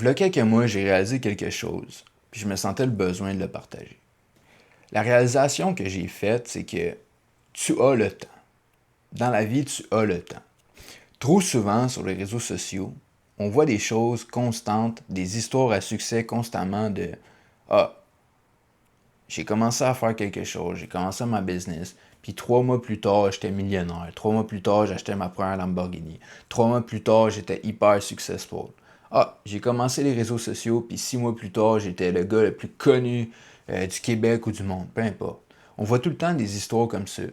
V'là quelques mois, j'ai réalisé quelque chose, puis je me sentais le besoin de le partager. La réalisation que j'ai faite, c'est que tu as le temps. Dans la vie, tu as le temps. Trop souvent, sur les réseaux sociaux, on voit des choses constantes, des histoires à succès constamment de Ah, j'ai commencé à faire quelque chose, j'ai commencé ma business, puis 3 mois plus tard, j'étais millionnaire. 3 mois plus tard, j'achetais ma première Lamborghini. 3 mois plus tard, j'étais hyper successful. Ah, j'ai commencé les réseaux sociaux, puis 6 mois plus tard, j'étais le gars le plus connu du Québec ou du monde, peu importe. On voit tout le temps des histoires comme ça.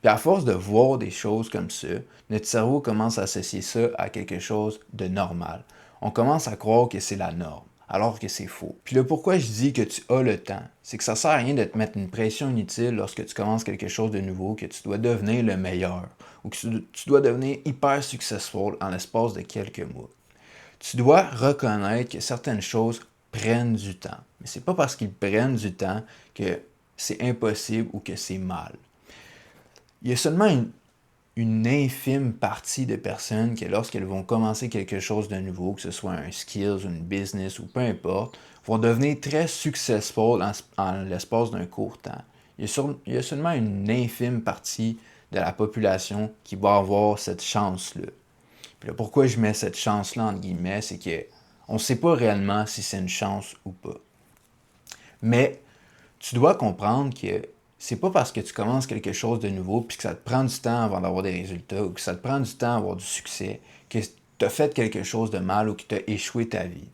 Puis à force de voir des choses comme ça, notre cerveau commence à associer ça à quelque chose de normal. On commence à croire que c'est la norme, alors que c'est faux. Puis le pourquoi je dis que tu as le temps, c'est que ça sert à rien de te mettre une pression inutile lorsque tu commences quelque chose de nouveau, que tu dois devenir le meilleur, ou que tu dois devenir hyper successful en l'espace de quelques mois. Tu dois reconnaître que certaines choses prennent du temps. Mais c'est pas parce qu'ils prennent du temps que c'est impossible ou que c'est mal. Il y a seulement une infime partie de personnes que lorsqu'elles vont commencer quelque chose de nouveau, que ce soit un skills, une business ou peu importe, vont devenir très successful en l'espace d'un court temps. Il y a seulement une infime partie de la population qui va avoir cette chance-là. Puis là, pourquoi je mets cette chance-là entre guillemets, c'est que on ne sait pas réellement si c'est une chance ou pas. Mais tu dois comprendre que c'est pas parce que tu commences quelque chose de nouveau puis que ça te prend du temps avant d'avoir des résultats ou que ça te prend du temps d'avoir du succès que tu as fait quelque chose de mal ou que tu as échoué ta vie.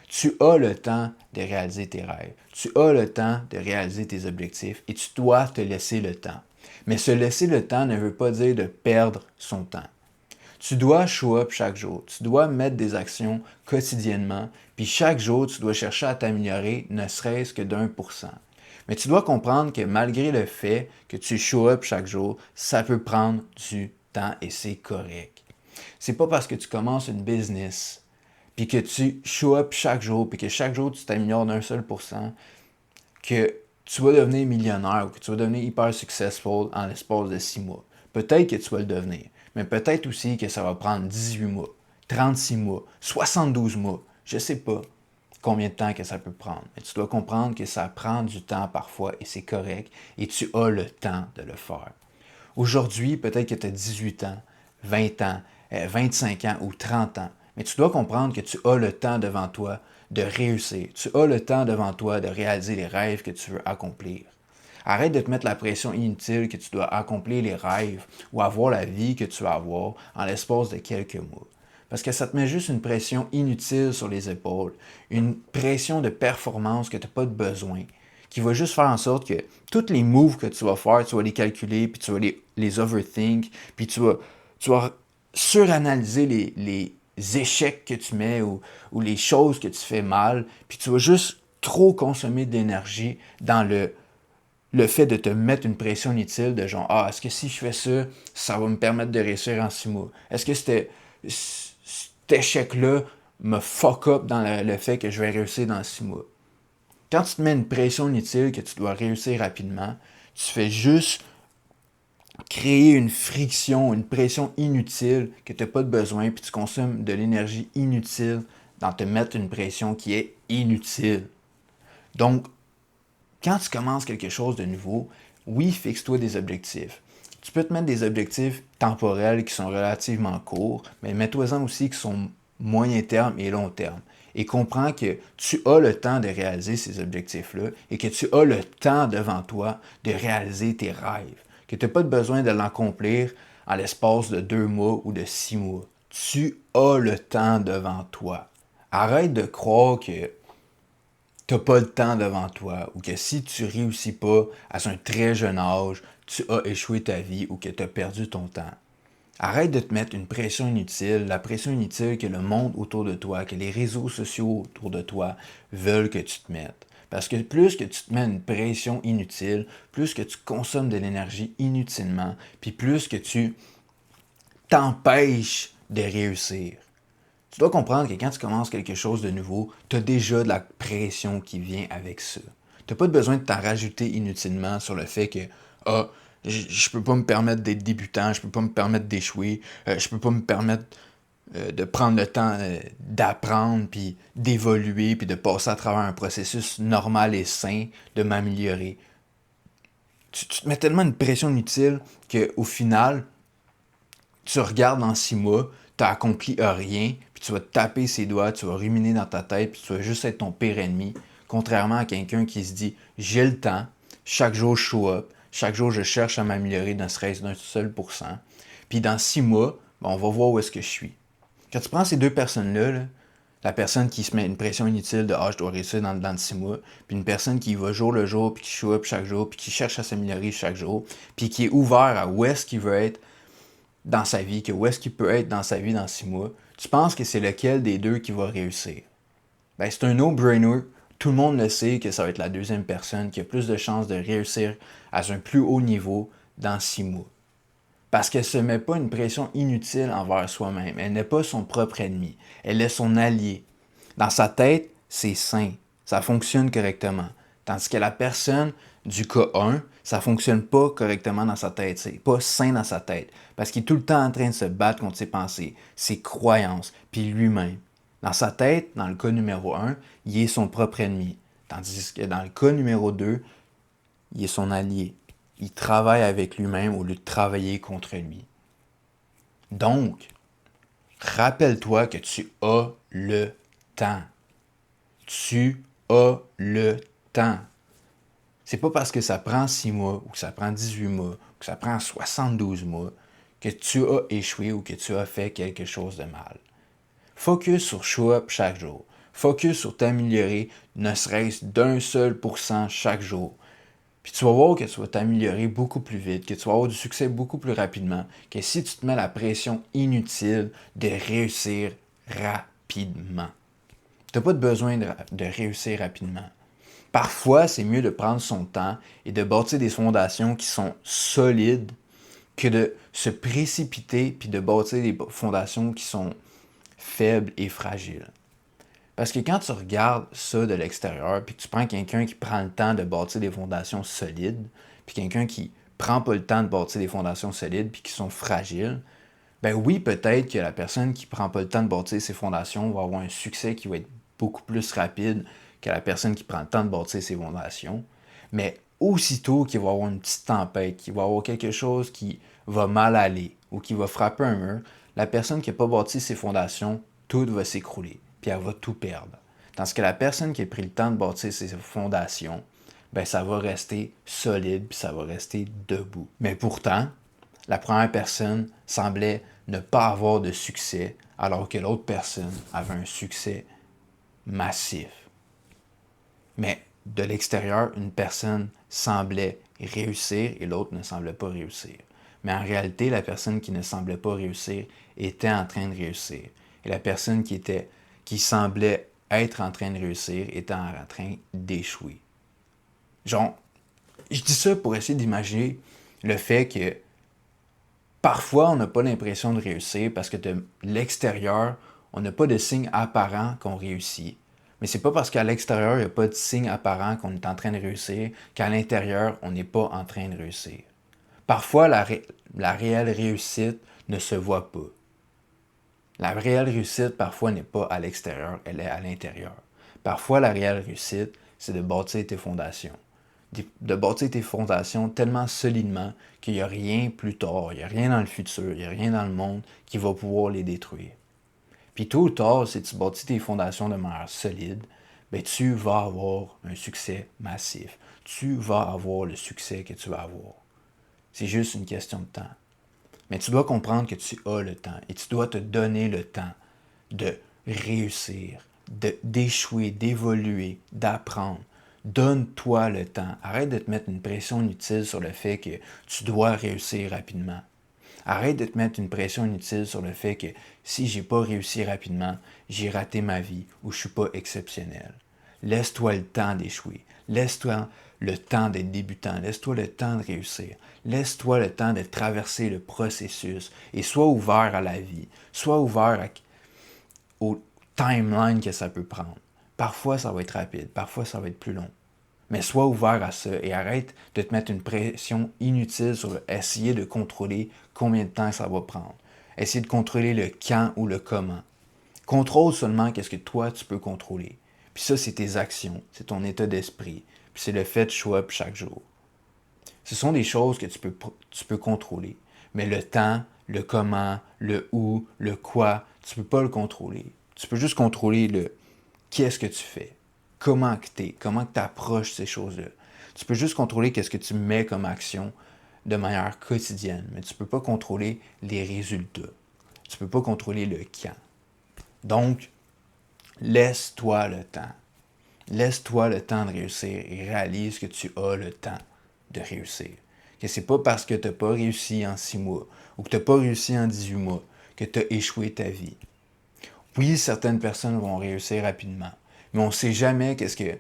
Tu as le temps de réaliser tes rêves. Tu as le temps de réaliser tes objectifs et tu dois te laisser le temps. Mais se laisser le temps ne veut pas dire de perdre son temps. Tu dois show up chaque jour. Tu dois mettre des actions quotidiennement. Puis chaque jour, tu dois chercher à t'améliorer, ne serait-ce que d'1%. Mais tu dois comprendre que malgré le fait que tu show up chaque jour, ça peut prendre du temps et c'est correct. C'est pas parce que tu commences une business, puis que tu show up chaque jour, puis que chaque jour tu t'améliores d'un seul pourcent, que tu vas devenir millionnaire ou que tu vas devenir hyper successful en l'espace de 6 mois. Peut-être que tu vas le devenir, mais peut-être aussi que ça va prendre 18 mois, 36 mois, 72 mois, je sais pas combien de temps que ça peut prendre. Mais tu dois comprendre que ça prend du temps parfois et c'est correct et tu as le temps de le faire. Aujourd'hui, peut-être que tu as 18 ans, 20 ans, 25 ans ou 30 ans, mais tu dois comprendre que tu as le temps devant toi de réussir. Tu as le temps devant toi de réaliser les rêves que tu veux accomplir. Arrête de te mettre la pression inutile que tu dois accomplir les rêves ou avoir la vie que tu veux avoir en l'espace de quelques mois. Parce que ça te met juste une pression inutile sur les épaules, une pression de performance que tu n'as pas de besoin, qui va juste faire en sorte que tous les moves que tu vas faire, tu vas les calculer, puis tu vas les overthink, puis tu vas suranalyser les échecs que tu mets ou les choses que tu fais mal, puis tu vas juste trop consommer d'énergie dans le fait de te mettre une pression inutile de genre, ah, est-ce que si je fais ça, ça va me permettre de réussir en 6 mois? Est-ce que cet échec-là me fuck up dans le fait que je vais réussir dans 6 mois? Quand tu te mets une pression inutile que tu dois réussir rapidement, tu fais juste créer une friction, une pression inutile que tu n'as pas de besoin, puis tu consommes de l'énergie inutile dans te mettre une pression qui est inutile. Donc, quand tu commences quelque chose de nouveau, oui, fixe-toi des objectifs. Tu peux te mettre des objectifs temporels qui sont relativement courts, mais mets-toi-en aussi qui sont moyen terme et long terme. Et comprends que tu as le temps de réaliser ces objectifs-là et que tu as le temps devant toi de réaliser tes rêves. Que tu n'as pas besoin de l'accomplir en l'espace de 2 mois ou de 6 mois. Tu as le temps devant toi. Arrête de croire que tu n'as pas le temps devant toi ou que si tu ne réussis pas à un très jeune âge, tu as échoué ta vie ou que tu as perdu ton temps. Arrête de te mettre une pression inutile, la pression inutile que le monde autour de toi, que les réseaux sociaux autour de toi veulent que tu te mettes. Parce que plus que tu te mets une pression inutile, plus que tu consommes de l'énergie inutilement, puis plus que tu t'empêches de réussir. Tu dois comprendre que quand tu commences quelque chose de nouveau, tu as déjà de la pression qui vient avec ça. Tu n'as pas besoin de t'en rajouter inutilement sur le fait que ah, je peux pas me permettre d'être débutant, je peux pas me permettre d'échouer, je peux pas me permettre de prendre le temps d'apprendre, puis d'évoluer, puis de passer à travers un processus normal et sain, de m'améliorer. Tu te mets tellement une pression inutile qu'au final, tu regardes dans 6 mois, tu n'as accompli rien, puis tu vas te taper ses doigts, tu vas ruminer dans ta tête, puis tu vas juste être ton pire ennemi. Contrairement à quelqu'un qui se dit, j'ai le temps, chaque jour je show up, chaque jour je cherche à m'améliorer, ne serait-ce d'un seul pourcent. Puis dans 6 mois, on va voir où est-ce que je suis. Quand tu prends ces deux personnes-là, là, la personne qui se met une pression inutile de je dois réussir dans 6 mois, puis une personne qui va jour le jour, puis qui show up chaque jour, puis qui cherche à s'améliorer chaque jour, puis qui est ouvert à où est-ce qu'il veut être dans sa vie, où est-ce qu'il peut être dans sa vie dans 6 mois, tu penses que c'est lequel des deux qui va réussir? Ben, c'est un no-brainer. Tout le monde le sait que ça va être la deuxième personne qui a plus de chances de réussir à un plus haut niveau dans 6 mois. Parce qu'elle ne se met pas une pression inutile envers soi-même. Elle n'est pas son propre ennemi. Elle est son allié. Dans sa tête, c'est sain. Ça fonctionne correctement. Tandis que la personne du cas 1, ça ne fonctionne pas correctement dans sa tête. C'est pas sain dans sa tête. Parce qu'il est tout le temps en train de se battre contre ses pensées, ses croyances, puis lui-même. Dans sa tête, dans le cas numéro 1, il est son propre ennemi. Tandis que dans le cas numéro 2, il est son allié. Il travaille avec lui-même au lieu de travailler contre lui. Donc, rappelle-toi que tu as le temps. Tu as le temps. C'est pas parce que ça prend 6 mois, ou que ça prend 18 mois, ou que ça prend 72 mois, que tu as échoué ou que tu as fait quelque chose de mal. Focus sur show up chaque jour. Focus sur t'améliorer, ne serait-ce d'un seul pourcent chaque jour. Puis tu vas voir que tu vas t'améliorer beaucoup plus vite, que tu vas avoir du succès beaucoup plus rapidement, que si tu te mets la pression inutile de réussir rapidement. Tu n'as pas besoin de réussir rapidement. Parfois, c'est mieux de prendre son temps et de bâtir des fondations qui sont solides que de se précipiter puis de bâtir des fondations qui sont faibles et fragiles. Parce que quand tu regardes ça de l'extérieur, puis que tu prends quelqu'un qui prend le temps de bâtir des fondations solides, puis quelqu'un qui prend pas le temps de bâtir des fondations solides, puis qui sont fragiles, ben oui, peut-être que la personne qui prend pas le temps de bâtir ses fondations va avoir un succès qui va être beaucoup plus rapide que la personne qui prend le temps de bâtir ses fondations. Mais aussitôt qu'il va avoir une petite tempête, qu'il va avoir quelque chose qui va mal aller ou qui va frapper un mur, la personne qui n'a pas bâti ses fondations, tout va s'écrouler, puis elle va tout perdre. Tandis que la personne qui a pris le temps de bâtir ses fondations, ben ça va rester solide, puis ça va rester debout. Mais pourtant, la première personne semblait ne pas avoir de succès, alors que l'autre personne avait un succès massif. Mais de l'extérieur, une personne semblait réussir et l'autre ne semblait pas réussir. Mais en réalité, la personne qui ne semblait pas réussir était en train de réussir. Et la personne qui semblait être en train de réussir était en train d'échouer. Genre, je dis ça pour essayer d'imaginer le fait que parfois, on n'a pas l'impression de réussir parce que de l'extérieur, on n'a pas de signe apparent qu'on réussit. Mais c'est pas parce qu'à l'extérieur, il n'y a pas de signe apparent qu'on est en train de réussir qu'à l'intérieur, on n'est pas en train de réussir. Parfois, la réelle réussite ne se voit pas. La réelle réussite, parfois, n'est pas à l'extérieur, elle est à l'intérieur. Parfois, la réelle réussite, c'est de bâtir tes fondations. De bâtir tes fondations tellement solidement qu'il n'y a rien plus tard, il n'y a rien dans le futur, il n'y a rien dans le monde qui va pouvoir les détruire. Puis tôt ou tard, si tu bâtis tes fondations de manière solide, ben tu vas avoir un succès massif. Tu vas avoir le succès que tu vas avoir. C'est juste une question de temps. Mais tu dois comprendre que tu as le temps et tu dois te donner le temps de réussir, d'échouer, d'évoluer, d'apprendre. Donne-toi le temps. Arrête de te mettre une pression inutile sur le fait que tu dois réussir rapidement. Arrête de te mettre une pression inutile sur le fait que si j'ai pas réussi rapidement, j'ai raté ma vie ou je suis pas exceptionnel. Laisse-toi le temps d'échouer. Laisse-toi le temps d'être débutant. Laisse-toi le temps de réussir. Laisse-toi le temps de traverser le processus et sois ouvert à la vie. Sois ouvert au timeline que ça peut prendre. Parfois, ça va être rapide. Parfois, ça va être plus long. Mais sois ouvert à ça et arrête de te mettre une pression inutile sur essayer de contrôler combien de temps ça va prendre. essayer de contrôler le quand ou le comment. Contrôle seulement qu'est-ce que toi, tu peux contrôler. Puis ça, c'est tes actions, c'est ton état d'esprit, puis c'est le fait de show up chaque jour. Ce sont des choses que tu peux contrôler. Mais le temps, le comment, le où, le quoi, tu ne peux pas le contrôler. Tu peux juste contrôler le qu'est-ce que tu fais, comment que tu es, comment que tu approches ces choses-là. Tu peux juste contrôler qu'est-ce que tu mets comme action de manière quotidienne, mais tu ne peux pas contrôler les résultats. Tu ne peux pas contrôler le quand. Donc, laisse-toi le temps. Laisse-toi le temps de réussir et réalise que tu as le temps de réussir. Que c'est pas parce que tu n'as pas réussi en 6 mois ou que tu n'as pas réussi en 18 mois que tu as échoué ta vie. Oui, certaines personnes vont réussir rapidement, mais on ne sait jamais qu'est-ce que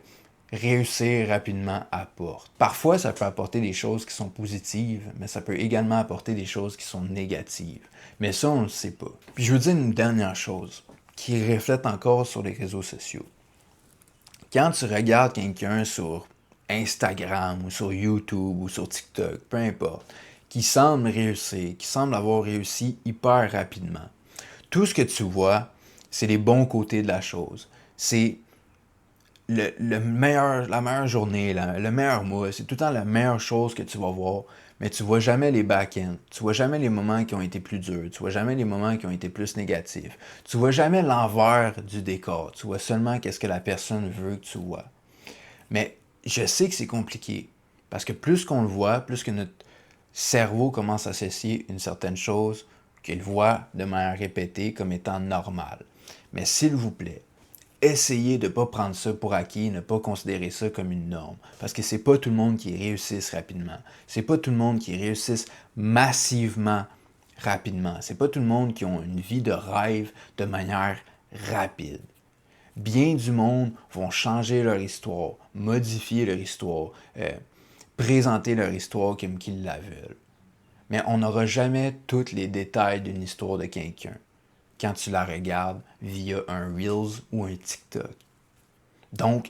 réussir rapidement apporte. Parfois, ça peut apporter des choses qui sont positives, mais ça peut également apporter des choses qui sont négatives. Mais ça, on ne le sait pas. Puis je veux dire une dernière chose qui reflète encore sur les réseaux sociaux. Quand tu regardes quelqu'un sur Instagram ou sur YouTube ou sur TikTok, peu importe, qui semble réussir, qui semble avoir réussi hyper rapidement, tout ce que tu vois, c'est les bons côtés de la chose. C'est la meilleure journée, le meilleur mois, c'est tout le temps la meilleure chose que tu vas voir, mais tu vois jamais les back-ends, tu vois jamais les moments qui ont été plus durs, tu vois jamais les moments qui ont été plus négatifs, tu vois jamais l'envers du décor, tu vois seulement qu'est-ce que la personne veut que tu vois. Mais je sais que c'est compliqué, parce que plus qu'on le voit, plus que notre cerveau commence à associer une certaine chose qu'il voit de manière répétée comme étant normale. Mais s'il vous plaît, essayez de ne pas prendre ça pour acquis, ne pas considérer ça comme une norme. Parce que c'est pas tout le monde qui réussisse rapidement. C'est pas tout le monde qui réussisse massivement rapidement. C'est pas tout le monde qui a une vie de rêve de manière rapide. Bien du monde vont changer leur histoire, modifier leur histoire, présenter leur histoire comme qu'ils la veulent. Mais on n'aura jamais tous les détails d'une histoire de quelqu'un quand tu la regardes via un Reels ou un TikTok. Donc,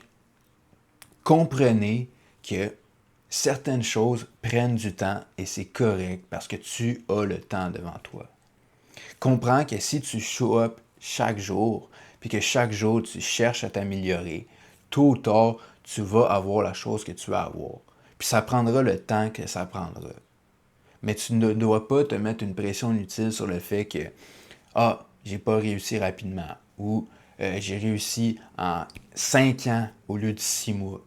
comprenez que certaines choses prennent du temps et c'est correct parce que tu as le temps devant toi. Comprends que si tu show up chaque jour, puis que chaque jour tu cherches à t'améliorer, tôt ou tard, tu vas avoir la chose que tu vas avoir. Puis ça prendra le temps que ça prendra. Mais tu ne dois pas te mettre une pression inutile sur le fait que j'ai pas réussi rapidement ou j'ai réussi en 5 ans au lieu de 6 mois.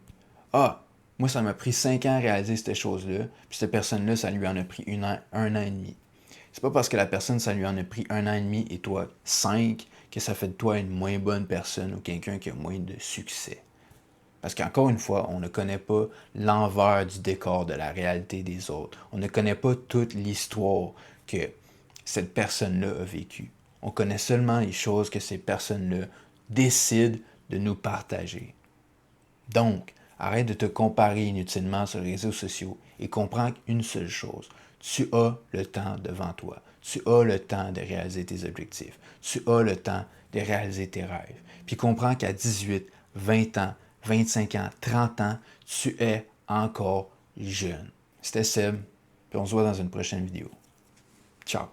Moi, ça m'a pris 5 ans à réaliser cette chose-là, puis cette personne-là, ça lui en a pris un an et demi. C'est pas parce que la personne, ça lui en a pris un an et demi et toi 5 que ça fait de toi une moins bonne personne ou quelqu'un qui a moins de succès. Parce qu'encore une fois, on ne connaît pas l'envers du décor de la réalité des autres. On ne connaît pas toute l'histoire que cette personne-là a vécue. On connaît seulement les choses que ces personnes-là décident de nous partager. Donc, arrête de te comparer inutilement sur les réseaux sociaux et comprends qu'une seule chose. Tu as le temps devant toi. Tu as le temps de réaliser tes objectifs. Tu as le temps de réaliser tes rêves. Puis comprends qu'à 18, 20 ans, 25 ans, 30 ans, tu es encore jeune. C'était Seb, puis on se voit dans une prochaine vidéo. Ciao!